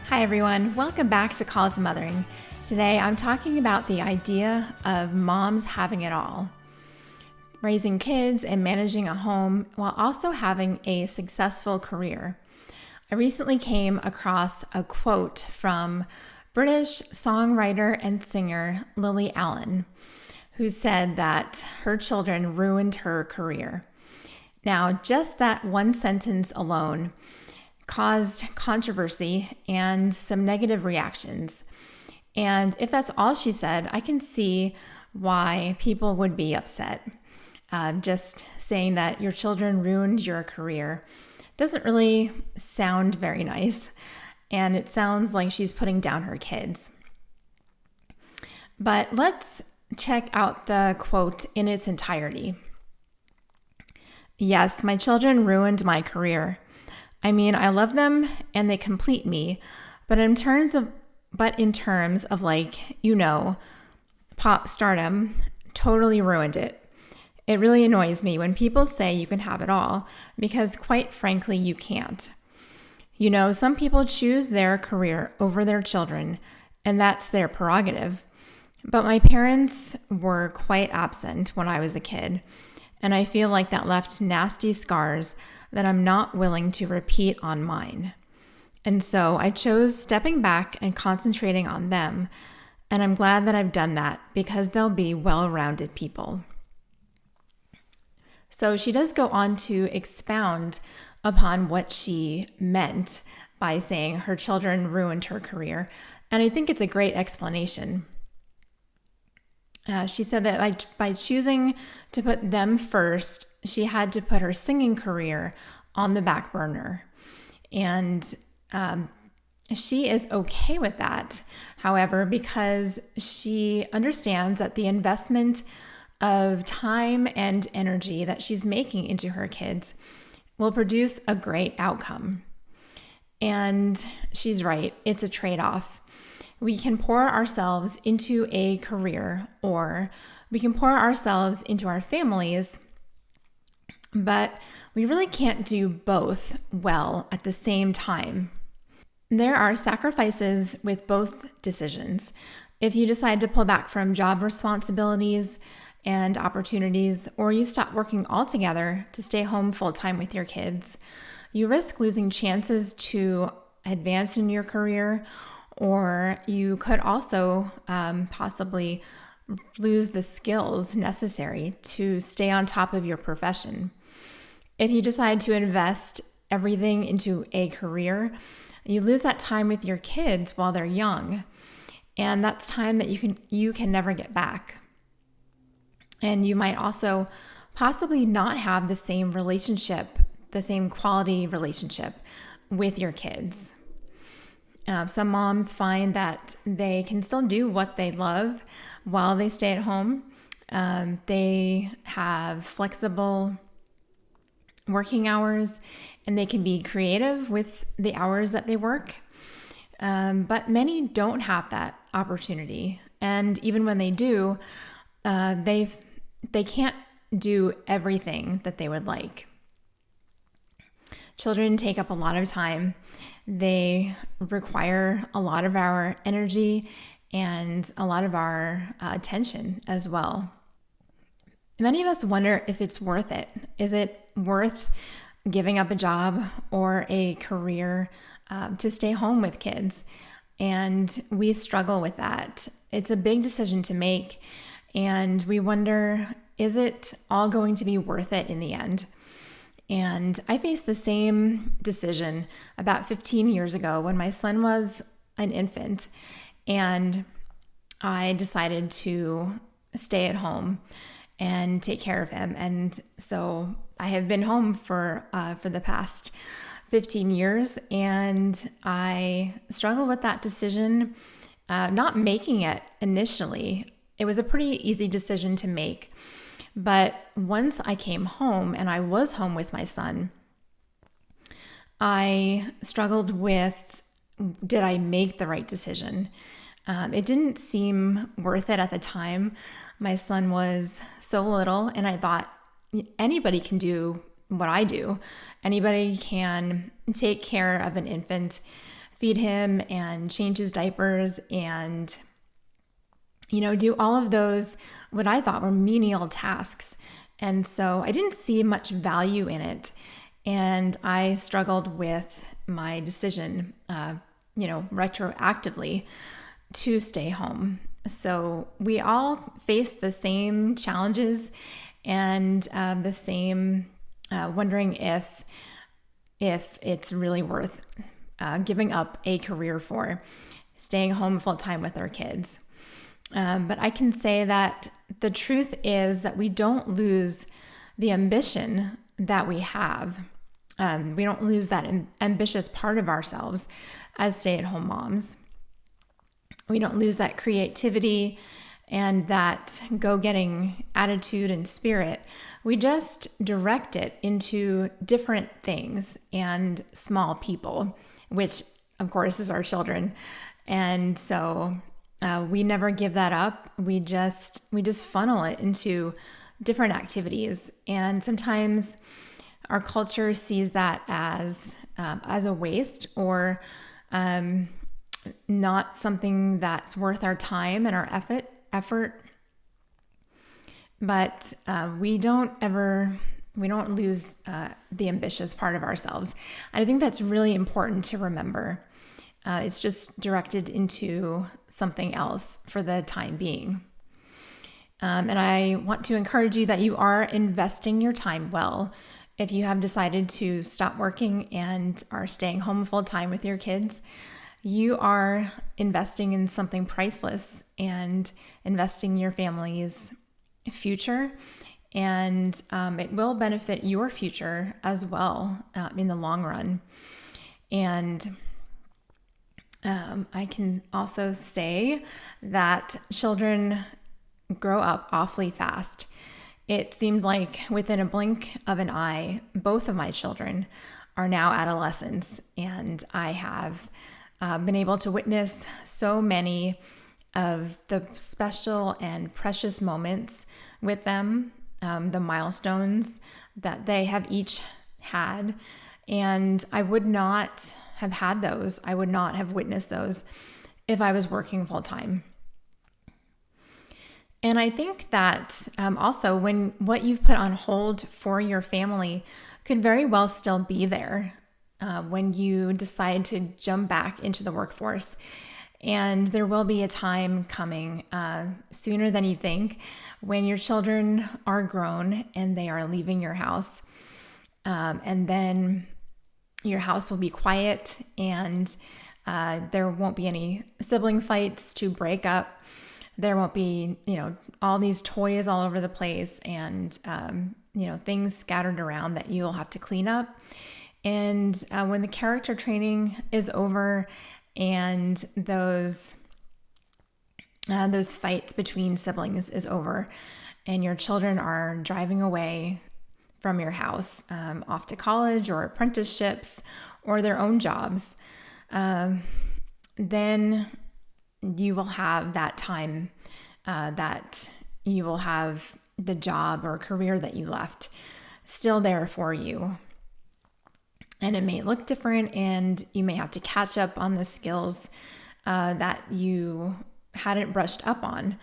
Hi everyone, welcome back to Call to Mothering. Today I'm talking about the idea of moms having it all. Raising kids and managing a home while also having a successful career. I recently came across a quote from British songwriter and singer Lily Allen, who said that her children ruined her career. Now, just that one sentence alone caused controversy and some negative reactions. And if that's all she said, I can see why people would be upset. Just saying that your children ruined your career doesn't really sound very nice. And it sounds like she's putting down her kids. But let's check out the quote in its entirety. Yes, my children ruined my career. I mean, I love them and they complete me, but in terms of pop stardom, totally ruined it. It really annoys me when people say you can have it all, because quite frankly, you can't. You know, some people choose their career over their children, and that's their prerogative. But my parents were quite absent when I was a kid, and I feel like that left nasty scars that I'm not willing to repeat on mine. And so I chose stepping back and concentrating on them, and I'm glad that I've done that because they'll be well-rounded people. So she does go on to expound upon what she meant by saying her children ruined her career, and I think it's a great explanation. She said that by choosing to put them first, she had to put her singing career on the back burner. And she is okay with that, however, because she understands that the investment of time and energy that she's making into her kids will produce a great outcome. And she's right, it's a trade-off. We can pour ourselves into a career, or we can pour ourselves into our families, but we really can't do both well at the same time. There are sacrifices with both decisions. If you decide to pull back from job responsibilities and opportunities, or you stop working altogether to stay home full-time with your kids, you risk losing chances to advance in your career, or you could also possibly lose the skills necessary to stay on top of your profession. If you decide to invest everything into a career, you lose that time with your kids while they're young, and that's time that you can never get back. And you might also possibly not have the same relationship, the same quality relationship with your kids. Some moms find that they can still do what they love while they stay at home. They have flexible working hours, and they can be creative with the hours that they work. But many don't have that opportunity. And even when they do, they can't do everything that they would like. Children take up a lot of time. They require a lot of our energy and a lot of our attention as well. Many of us wonder if it's worth it. Is it worth giving up a job or a career to stay home with kids? And we struggle with that. It's a big decision to make, and we wonder, is it all going to be worth it in the end? And I faced the same decision about 15 years ago when my son was an infant, and I decided to stay at home and take care of him. And so I have been home for the past 15 years, and I struggled with that decision, not making it initially. It was a pretty easy decision to make. But once I came home and I was home with my son, I struggled with, did I make the right decision? It didn't seem worth it at the time. My son was so little, and I thought anybody can do what I do. Anybody can take care of an infant feed him and change his diapers and, do all of those, what I thought were menial tasks. And so I didn't see much value in it. And I struggled with my decision, retroactively to stay home. So we all face the same challenges and the same wondering if it's really worth giving up a career for, staying home full time with our kids. But I can say that the truth is that we don't lose the ambition that we have. We don't lose that ambitious part of ourselves as stay-at-home moms. We don't lose that creativity and that go-getting attitude and spirit. We just direct it into different things and small people, which of course is our children. And so we never give that up. We just funnel it into different activities. And sometimes our culture sees that as a waste or not something that's worth our time and our effort. But we don't lose the ambitious part of ourselves. And I think that's really important to remember. It's just directed into something else for the time being. And I want to encourage you that you are investing your time well. If you have decided to stop working and are staying home full time with your kids, you are investing in something priceless and investing in your family's future. And it will benefit your future as well in the long run. And I can also say that children grow up awfully fast. It seemed like within a blink of an eye, both of my children are now adolescents, and I have been able to witness so many of the special and precious moments with them, the milestones that they have each had, and I would not have had those. I would not have witnessed those if I was working full time. And I think that also when what you've put on hold for your family could very well still be there when you decide to jump back into the workforce. And there will be a time coming sooner than you think when your children are grown and they are leaving your house. And then your house will be quiet and there won't be any sibling fights to break up. There won't be, all these toys all over the place and, things scattered around that you'll have to clean up. And when the character training is over and those fights between siblings is over and your children are driving away from your house, off to college or apprenticeships or their own jobs, then you will have that time that you will have the job or career that you left still there for you. And it may look different and you may have to catch up on the skills that you hadn't brushed up on.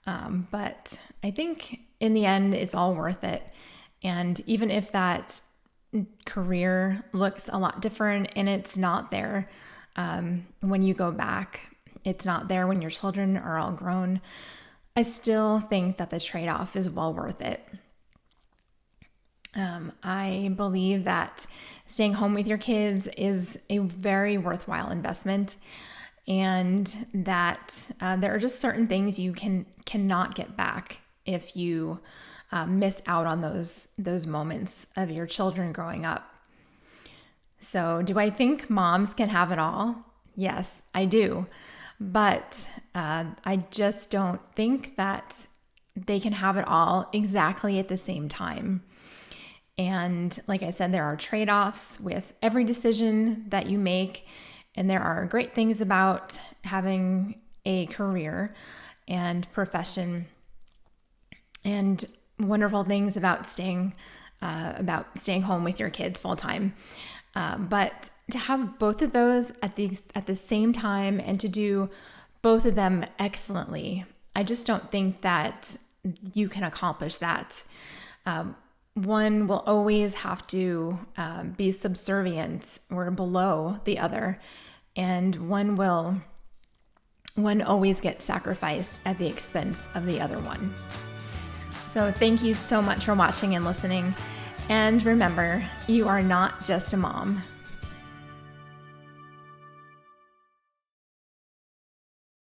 But I think in the end, it's all worth it. And even if that career looks a lot different and it's not there when you go back, it's not there when your children are all grown, I still think that the trade-off is well worth it. I believe that staying home with your kids is a very worthwhile investment, and that there are just certain things you cannot get back if you miss out on those moments of your children growing up. So, do I think moms can have it all? Yes, I do. But I just don't think that they can have it all exactly at the same time. And like I said, there are trade-offs with every decision that you make. And there are great things about having a career and profession, and wonderful things about staying about staying home with your kids full time. But to have both of those at the same time and to do both of them excellently, I just don't think that you can accomplish that. One will always have to be subservient or below the other, and one always gets sacrificed at the expense of the other one. So thank you so much for watching and listening. And remember, you are not just a mom.